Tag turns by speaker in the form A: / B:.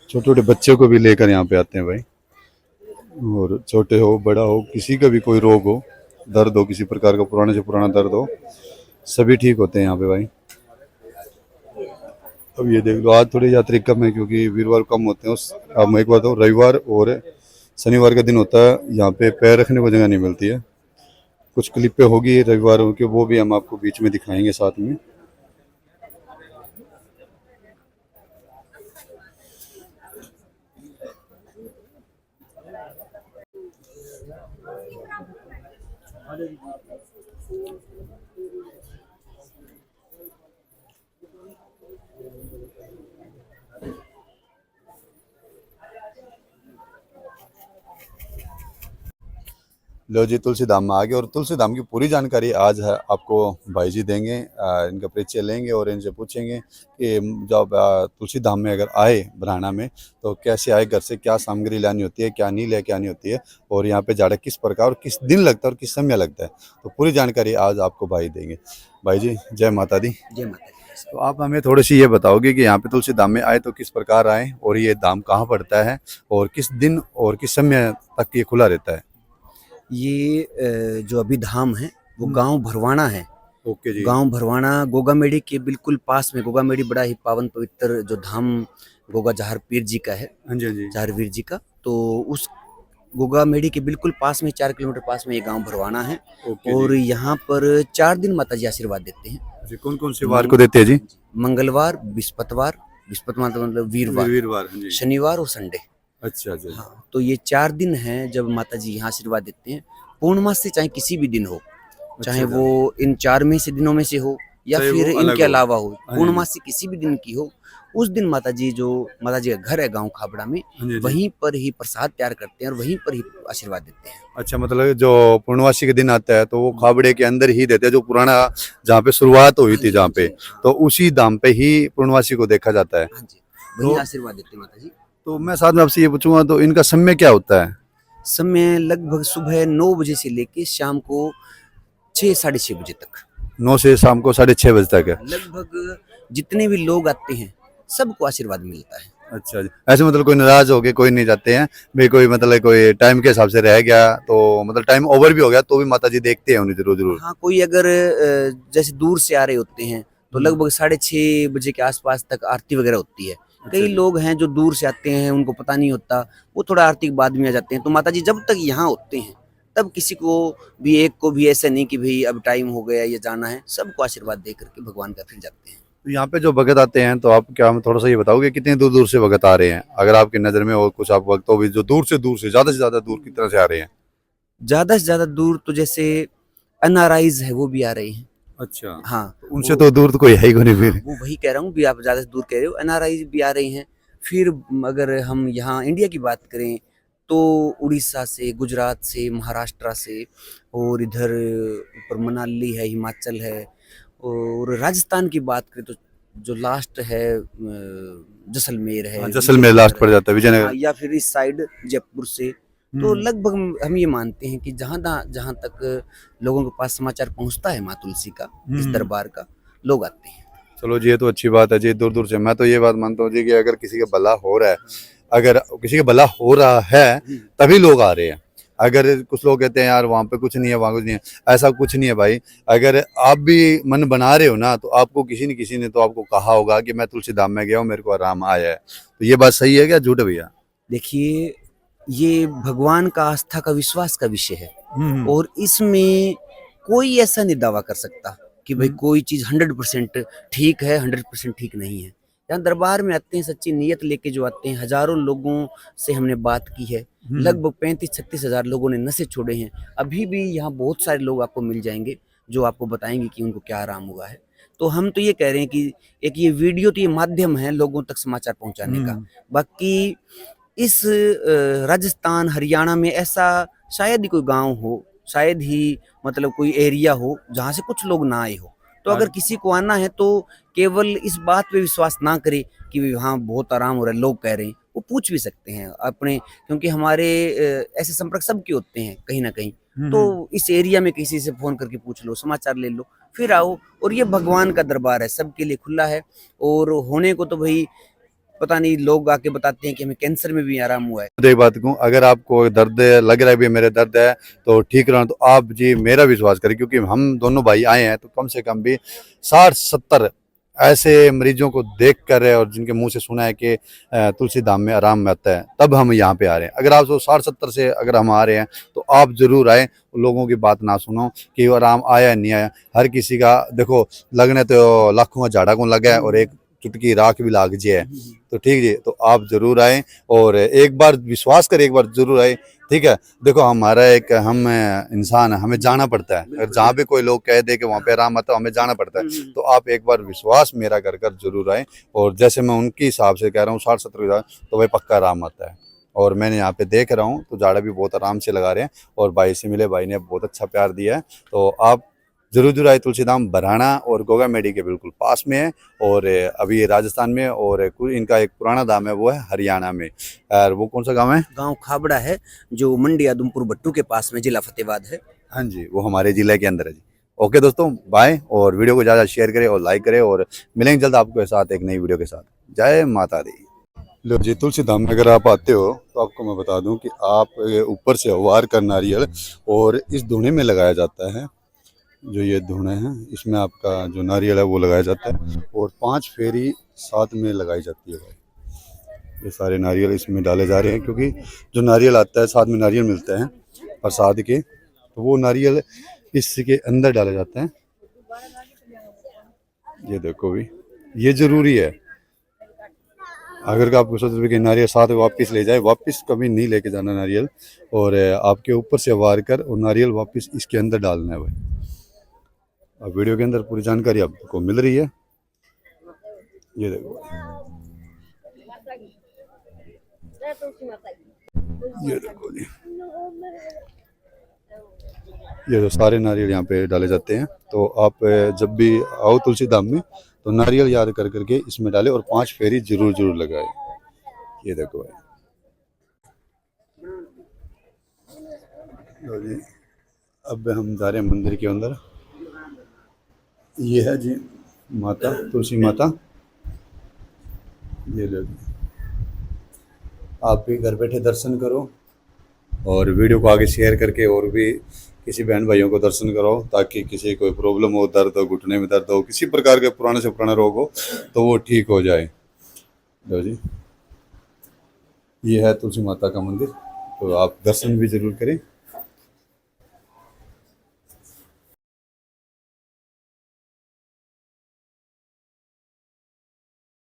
A: छोटे छोटे बच्चों को भी लेकर यहाँ पे आते हैं भाई। और छोटे हो बड़ा हो किसी का भी कोई रोग हो, दर्द हो किसी प्रकार का, पुराने से पुराना दर्द हो, सभी ठीक होते हैं यहाँ पे भाई। अब ये देख लो आज थोड़े यात्री कम है क्योंकि वीरवार कम होते हैं। उस अब मैं एक बात हूँ, रविवार और शनिवार का दिन होता है, यहाँ पे पैर रखने को जगह नहीं मिलती है। कुछ क्लिपें होगी रविवार की, वो भी हम आपको बीच में दिखाएंगे साथ में। लो जी तुलसी धाम में आ गए और तुलसी धाम की पूरी जानकारी आज है आपको भाई जी देंगे। इनका परिचय लेंगे और इनसे पूछेंगे कि जब तुलसी धाम में अगर आए ब्राह्मणा में तो कैसे आए, घर से क्या सामग्री लानी होती है, क्या नहीं लेके आनी होती है, और यहाँ पे जाड़ा किस प्रकार और किस दिन लगता है और किस समय लगता है, तो पूरी जानकारी आज आपको भाई देंगे। भाई जी जय माता दी।
B: जय माता दी।
A: तो आप हमें थोड़ी सी ये बताओगे कि यहाँ पे तुलसी धाम में आए तो किस प्रकार आए और ये धाम कहाँ पड़ता है और किस दिन और किस समय तक ये खुला रहता है।
B: ये जो अभी धाम है वो गांव भरवाना है।
A: ओके जी।
B: गांव भरवाना गोगामेड़ी के बिल्कुल पास में। गोगामेड़ी बड़ा ही पावन पवित्र जो धाम गोगा जहार पीर जी का है,
A: हाँ जी हाँ जी।
B: जहार वीर जी का, तो उस गोगामेड़ी के बिल्कुल पास में 4 किलोमीटर पास में ये गांव भरवाना है। और यहाँ पर 4 दिन माता जी आशीर्वाद देते हैं।
A: कौन कौन से वार को देते हैं जी?
B: मंगलवार, बिस्पतवार, बिस्पतवार मतलब वीरवार, शनिवार और संडे।
A: अच्छा अच्छा।
B: हाँ, तो ये 4 दिन हैं जब माता जी यहाँ आशीर्वाद देते हैं। पूर्णमास से चाहे किसी भी दिन हो, चाहे वो इन 4 में से दिनों में से हो या फिर इनके अलावा हो, पूर्णमास से किसी भी दिन की हो, उस दिन माता जी का घर है गांव खाबड़ा में, वहीं पर ही प्रसाद तैयार करते हैं और वहीं पर ही आशीर्वाद देते हैं।
A: अच्छा, मतलब जो पूर्णवासी के दिन आता है तो वो खाबड़े के अंदर ही देते हैं, जो पुराना जहाँ पे शुरुआत हुई थी जहाँ पे, तो उसी धाम पे ही पूर्णवासी को देखा जाता है।
B: हाँ जी, वहीं आशीर्वाद देते हैं माता जी।
A: तो मैं साथ में आपसे ये पूछूंगा, तो इनका समय क्या होता है?
B: समय लगभग सुबह 9 बजे से लेके शाम को 6 साढ़े 6 बजे तक।
A: 9 से शाम को 6:30 बजे तक है।
B: लगभग जितने भी लोग आते हैं सबको आशीर्वाद मिलता है।
A: अच्छा जी। ऐसे मतलब कोई नाराज हो गए, कोई नहीं जाते हैं भाई, कोई मतलब कोई टाइम के हिसाब से रह गया तो मतलब टाइम ओवर भी हो गया तो भी माता जी देखते हैं उन्हें जरूर जरूर?
B: हाँ, कोई अगर जैसे दूर से आ रहे होते हैं तो लगभग 6:30 बजे के आसपास तक आरती वगैरह होती है। कई लोग हैं जो दूर से आते हैं, उनको पता नहीं होता, वो थोड़ा आरती के बाद में आ जाते हैं। तो माता जी जब तक यहाँ होते हैं तब किसी को भी एक को भी ऐसा नहीं कि भाई अब टाइम हो गया ये जाना है, सबको आशीर्वाद दे करके भगवान का फिर जाते हैं।
A: तो यहाँ पे जो भगत आते हैं तो आप क्या हमें थोड़ा सा ये बताओगे कितने दूर दूर से भगत आ रहे हैं, अगर आपकी नज़र में और कुछ आप भक्त हो भी जो दूर से ज़्यादा दूर की तरह से आ रहे हैं?
B: ज्यादा से ज्यादा दूर तो जैसे एनआरआईज है वो भी आ रहे हैं।
A: अच्छा।
B: हाँ,
A: तो उनसे तो दूर तो कोई है ही नहीं फिर।
B: वो वही कह रहा हूँ भी, आप ज्यादा से दूर कह रहे हो, एनआरआई भी आ रहे हैं। फिर अगर हम यहाँ इंडिया की बात करें तो उड़ीसा से, गुजरात से, महाराष्ट्र से, और इधर ऊपर मनाली है, हिमाचल है, और राजस्थान की बात करें तो जो लास्ट है जैसलमेर है।
A: जैसलमेर लास्ट पड़ जाता है, विजयनगर।
B: या फिर इस साइड जयपुर से। तो लगभग हम ये मानते हैं कि जहाँ तक लोगों के पास समाचार पहुंचता है माँ तुलसी का, इस दरबार का, लोग आते हैं।
A: चलो जी, ये तो अच्छी बात है जी, दूर दूर से। मैं तो ये बात मानता हूँ जी कि अगर किसी का भला हो रहा है, अगर किसी का भला हो रहा है तभी लोग आ रहे हैं। अगर कुछ लोग कहते हैं यार वहाँ पे कुछ नहीं है, वहाँ कुछ नहीं है, ऐसा कुछ नहीं है भाई। अगर आप भी मन बना रहे हो ना तो आपको किसी न किसी ने तो आपको कहा होगा कि मैं तुलसी धाम में गया हूँ, मेरे को आराम आया है। तो ये बात सही है क्या झूठ है भैया?
B: देखिए, ये भगवान का आस्था का विश्वास का विषय है, और इसमें कोई ऐसा नहीं दावा कर सकता कि भाई कोई चीज 100% ठीक है, 100% ठीक नहीं है। यहाँ दरबार में आते हैं सच्ची नीयत लेके जो आते हैं, हजारों लोगों से हमने बात की है, लगभग 35-36 हजार लोगों ने नशे छोड़े हैं। अभी भी यहाँ बहुत सारे लोग आपको मिल जाएंगे जो आपको बताएंगे कि उनको क्या आराम हुआ है। तो हम तो ये कह रहे हैं कि एक ये वीडियो तो ये माध्यम है लोगों तक समाचार पहुंचाने का। बाकी इस राजस्थान हरियाणा में ऐसा शायद ही कोई गांव हो, शायद ही मतलब कोई एरिया हो जहां से कुछ लोग ना आए हो। तो अगर किसी को आना है तो केवल इस बात पे विश्वास ना करे कि हाँ बहुत आराम हो रहा है, लोग कह रहे हैं, वो पूछ भी सकते हैं अपने, क्योंकि हमारे ऐसे संपर्क सबके होते हैं कहीं ना कहीं। तो इस एरिया में किसी से फोन करके पूछ लो, समाचार ले लो, फिर आओ। और ये भगवान का दरबार है, सबके लिए खुला है। और होने को तो भाई पता नहीं, लोग आके बताते हैं कि हमें कैंसर में भी आराम हुआ है।
A: तो एक बात कहूँ, अगर आपको दर्द लग रहा है भी मेरे दर्द है तो ठीक रहा, तो आप जी मेरा विश्वास करें, क्योंकि हम दोनों भाई आए हैं तो कम से कम भी 60-70 ऐसे मरीजों को देख कर और जिनके मुंह से सुना है कि तुलसी धाम में आराम आता है, तब हम यहाँ पे आ रहे हैं। अगर आप 60-70 से अगर हम आ रहे हैं तो आप जरूर आए, लोगों की बात ना सुनो कि वो आराम आया नहीं आया। हर किसी का देखो लगने तो लाखों में झाड़ा को लगा है और एक चुटकी राख भी लाग जाए, तो ठीक जी। तो आप जरूर आए और एक बार विश्वास करें, एक बार जरूर आए, ठीक है। देखो हमारा एक हम इंसान है, हमें जाना पड़ता है। अगर जहाँ भी कोई लोग कह दे कि वहाँ पे आराम आता है, हमें जाना पड़ता है। तो आप एक बार विश्वास मेरा कर कर जरूर आए। और जैसे मैं उनके हिसाब से कह रहा हूँ 60-70 तो भाई पक्का आराम आता है। और मैंने यहाँ पे देख रहा हूँ तो झाड़ा भी बहुत आराम से लगा रहे हैं। और भाई से मिले, भाई ने बहुत अच्छा प्यार दिया है। तो आप जरूर जरूर आए। तुलसी धाम बराना और गोगा मेडी के बिल्कुल पास में है। और अभी ये राजस्थान में, और इनका एक पुराना धाम है वो है हरियाणा में। और वो कौन सा गांव है?
B: गांव खाबड़ा है, जो मंडी आदमपुर भट्टू के पास में, जिला फतेहाबाद है।
A: हाँ जी, वो हमारे जिले के अंदर है जी। ओके दोस्तों, बाय। और वीडियो को ज़्यादा शेयर करें और लाइक करें, और मिलेंगे जल्द आपके साथ एक नई वीडियो के साथ। जय माता दी। लो जी, तुलसी धाम में अगर आप आते हो तो आपको मैं बता दूं कि आप ऊपर से वार का नारियल और इस धुने में लगाया जाता है। जो ये धुने हैं इसमें आपका जो नारियल है वो लगाया जाता है, और 5 फेरी साथ में लगाई जाती है भाई। ये सारे नारियल इसमें डाले जा रहे हैं, क्योंकि जो नारियल आता है साथ में नारियल मिलते हैं प्रसाद के, तो वो नारियल इसके अंदर डाले जाते हैं। ये देखो भी, ये जरूरी है। अगर आपको सोच रहे कि नारियल साथ वापस ले जाए, वापस कभी नहीं लेके जाना नारियल। और आपके ऊपर से वार कर और नारियल वापस इसके अंदर डालना है भाई। अब वीडियो के अंदर पूरी जानकारी आपको मिल रही है। ये देखो, ये देखो जी, ये जो सारे नारियल यहाँ पे डाले जाते हैं। तो आप जब भी आओ तुलसी धाम में तो नारियल याद कर करके इसमें डालें और 5 फेरी जरूर जरूर लगाए। ये देखो भाई, लो जी, अब हम जा रहे हैं मंदिर के अंदर। ये है जी माता, तुलसी माता। ये लो जी, आप भी घर बैठे दर्शन करो और वीडियो को आगे शेयर करके और भी किसी बहन भाइयों को दर्शन कराओ, ताकि किसी कोई प्रॉब्लम हो, दर्द हो, घुटने में दर्द हो, किसी प्रकार के पुराने से पुराना रोग हो तो वो ठीक हो जाए। लो जी, ये है तुलसी माता का मंदिर, तो आप दर्शन भी जरूर करें।